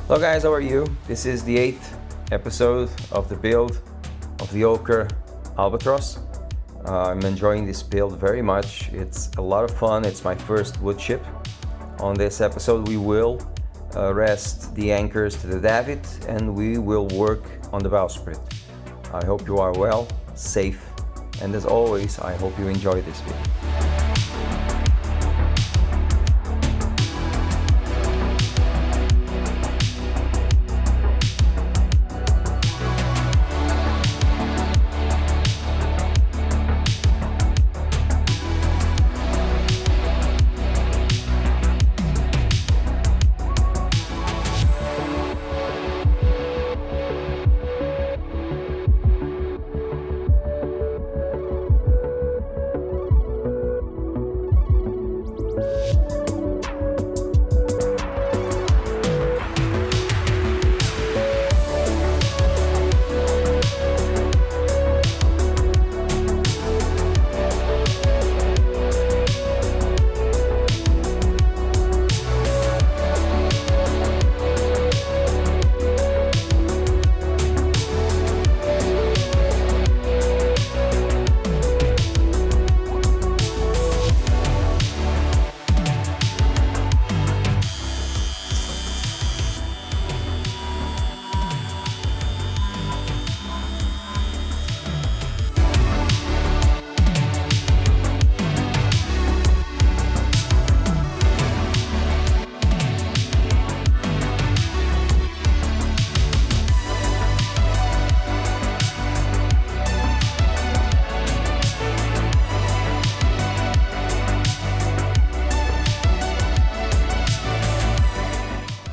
Hello guys, how are you? This is the 8th episode of the build of the Occre Albatros. I'm enjoying this build very much. It's a lot of fun. It's my first wood ship. On this episode we will rest the anchors to the davit and we will work on the bowsprit. I hope you are well, safe, and as always I hope you enjoy this video.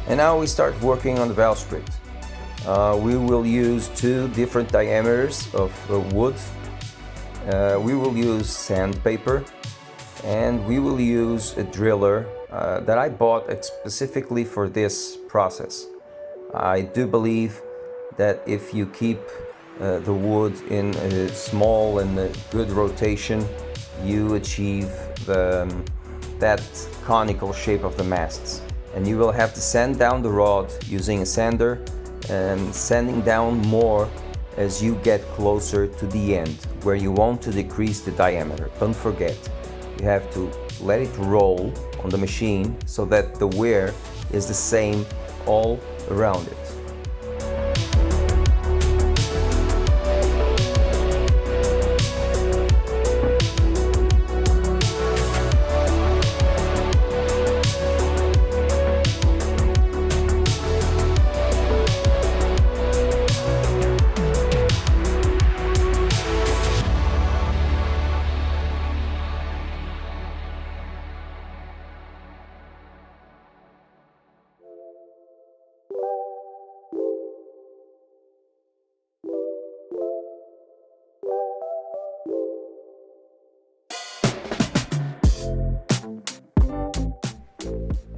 And now we start working on the bowsprit. We will use two different diameters of wood. We will use sandpaper and we will use a driller that I bought specifically for this process. I do believe that if you keep the wood in a small and a good rotation, you achieve that conical shape of the masts. And you will have to sand down the rod using a sander and sanding down more as you get closer to the end where you want to decrease the diameter. Don't forget, you have to let it roll on the machine so that the wear is the same all around it.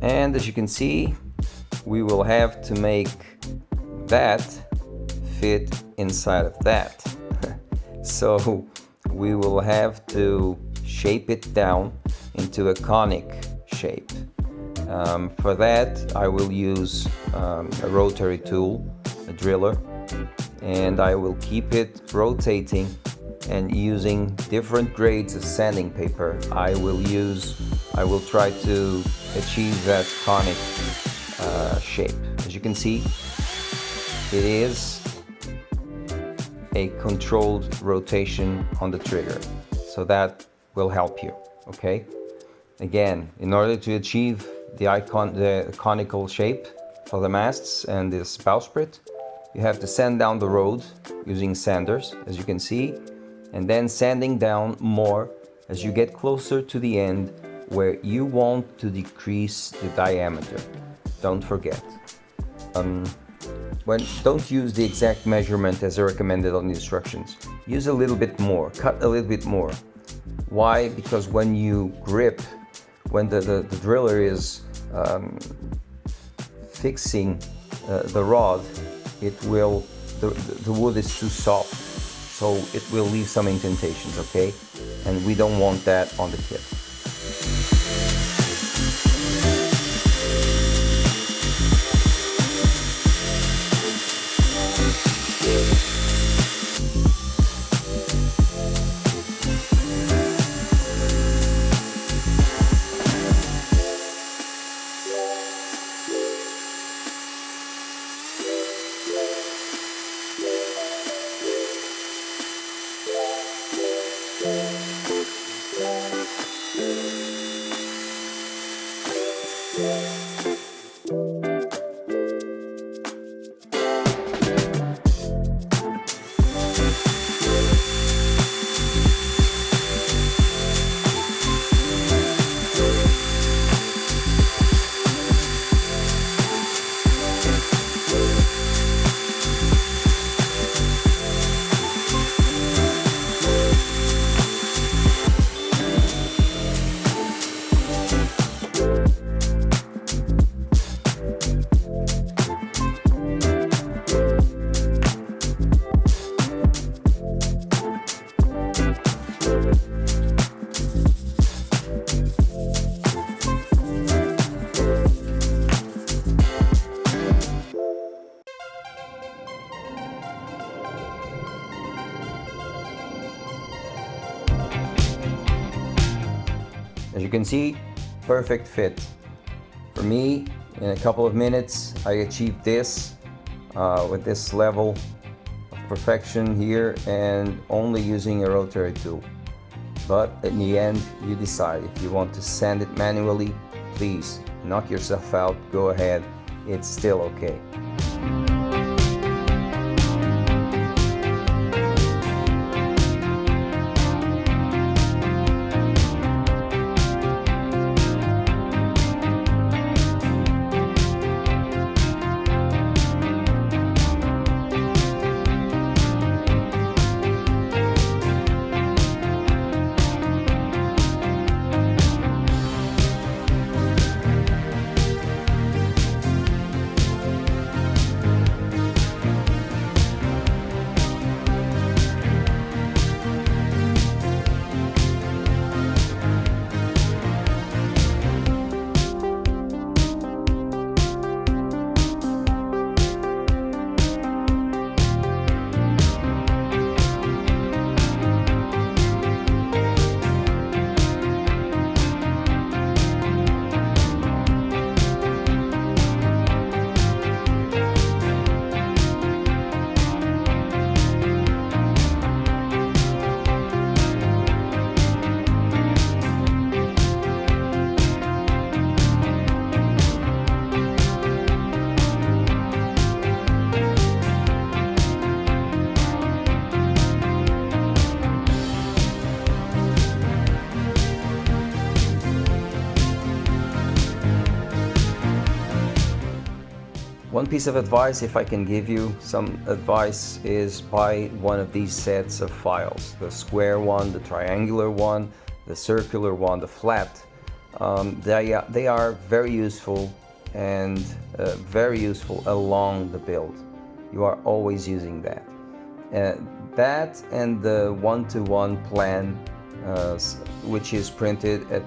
And as you can see, we will have to make that fit inside of that. So we will have to shape it down into a conic shape. For that, I will use a rotary tool, a driller, and I will keep it rotating and using different grades of sanding paper. I will try to achieve that conic shape. As you can see, it is a controlled rotation on the trigger, so that will help you. Okay, again, in order to achieve the conical shape for the masts and this bowsprit, you have to sand down the rod using sanders, as you can see, and then sanding down more as you get closer to the end where you want to decrease the diameter. Don't forget. Don't use the exact measurement as recommended on the instructions. Use a little bit more, cut a little bit more. Why? Because when you grip, when the driller is fixing the rod, the wood is too soft, so it will leave some indentations, okay? And we don't want that on the kit. As you can see, perfect fit. For me, in a couple of minutes, I achieved this with this level of perfection here and only using a rotary tool. But in the end, you decide. If you want to sand it manually, please knock yourself out, go ahead, it's still okay. One piece of advice, if I can give you some advice, is buy one of these sets of files. The square one, the triangular one, the circular one, the flat. They are very useful and very useful along the build. You are always using that. That and the one-to-one plan, which is printed at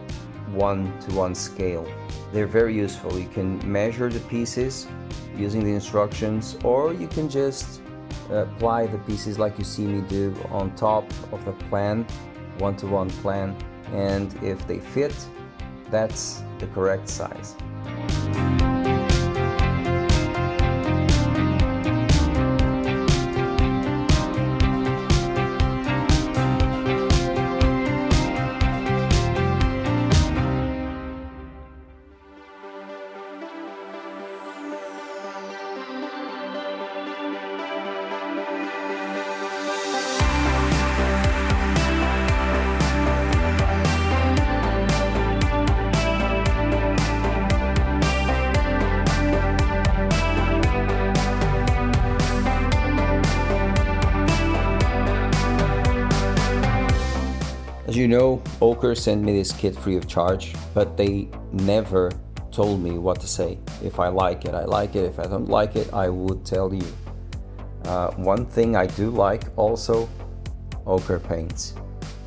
1:1 scale. They're very useful. You can measure the pieces using the instructions, or you can just apply the pieces like you see me do on top of the plan, one-to-one plan, and if they fit, that's the correct size. As you know, Occre sent me this kit free of charge, but they never told me what to say. If I like it, I like it. If I don't like it, I would tell you. One thing I do like also, Occre paints.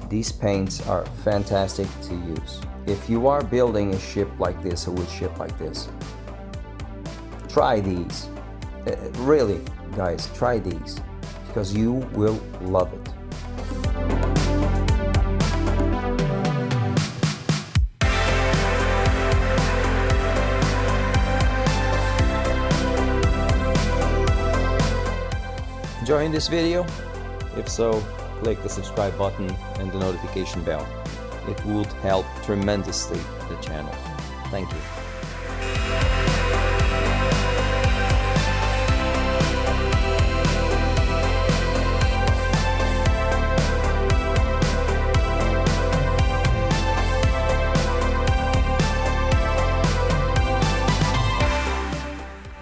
These paints are fantastic to use. If you are building a ship like this, a wood ship like this, try these. Really, guys, try these, because you will love it. Enjoying this video? If so, click the subscribe button and the notification bell. It would help tremendously the channel. Thank you.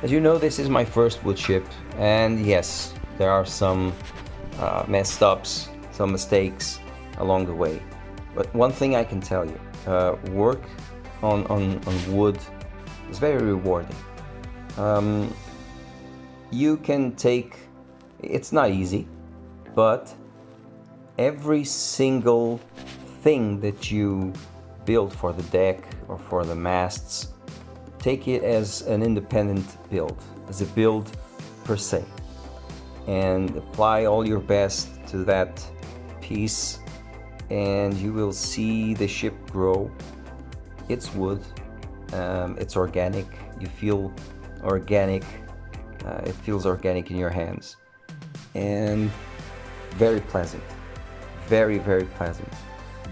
As you know, this is my first wood ship, and yes, there are some messed ups, some mistakes along the way. But one thing I can tell you, work on wood is very rewarding. You can take, it's not easy, but every single thing that you build for the deck or for the masts, take it as an independent build, as a build per se, and apply all your best to that piece, and you will see the ship grow it's wood, it's organic, you feel organic, it feels organic in your hands, and very pleasant, very pleasant.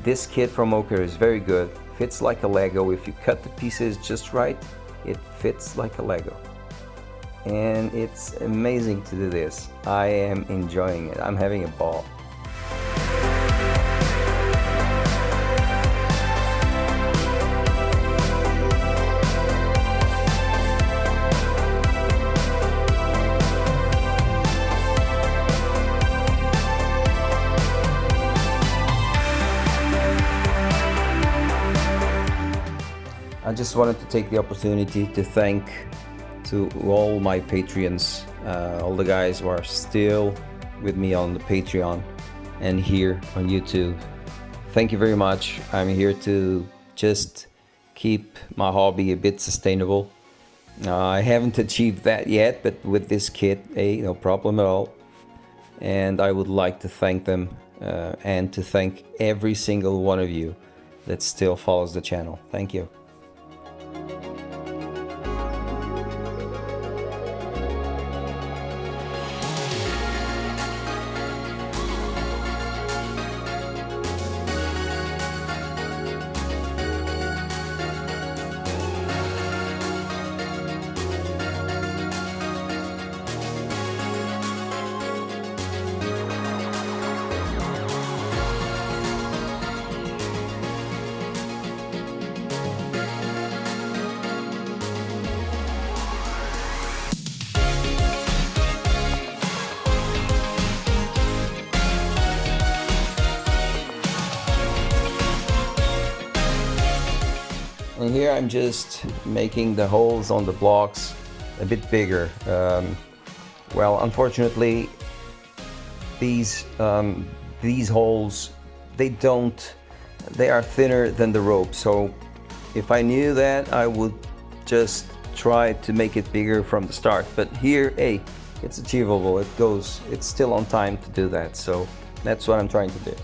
This kit from Occre is very good, fits like a Lego. If you cut the pieces just right, it fits like a Lego. And it's amazing to do this. I am enjoying it. I'm having a ball. I just wanted to take the opportunity to thank to all my Patreons, all the guys who are still with me on the Patreon and here on YouTube. Thank you very much. I'm here to just keep my hobby a bit sustainable. I haven't achieved that yet, but with this kit, no problem at all. And I would like to thank them and to thank every single one of you that still follows the channel. Thank you. And here I'm just making the holes on the blocks a bit bigger. Well, unfortunately, these holes, they are thinner than the rope. So if I knew that, I would just try to make it bigger from the start. But here, hey, it's achievable. It's still on time to do that. So that's what I'm trying to do.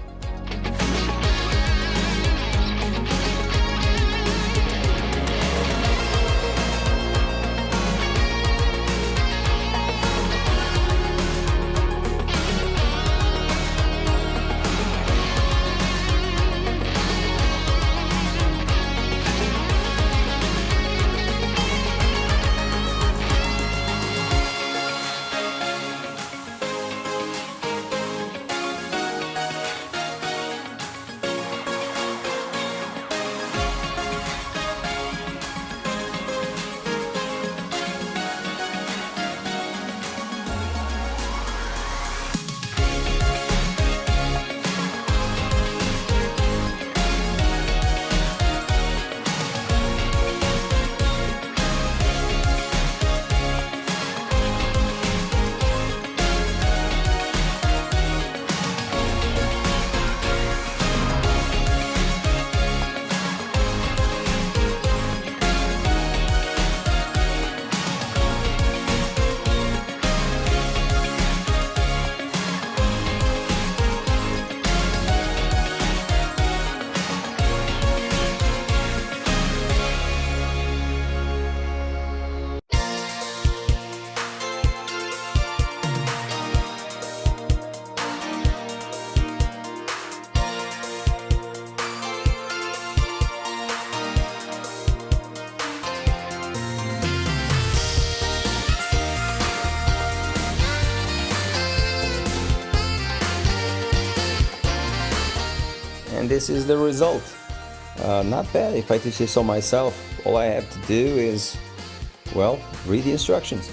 And this is the result. Not bad, if I do say so myself. All I have to do is, well, read the instructions.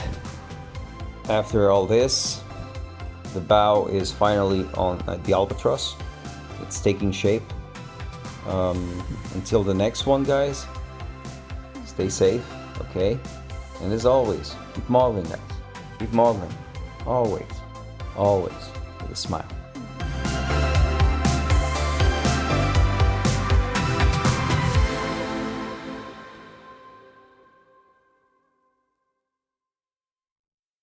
And after all this, the bow is finally on the Albatros. It's taking shape. Until the next one, guys, stay safe, okay? And as always, keep modeling, guys. Keep modeling. Always, always with a smile.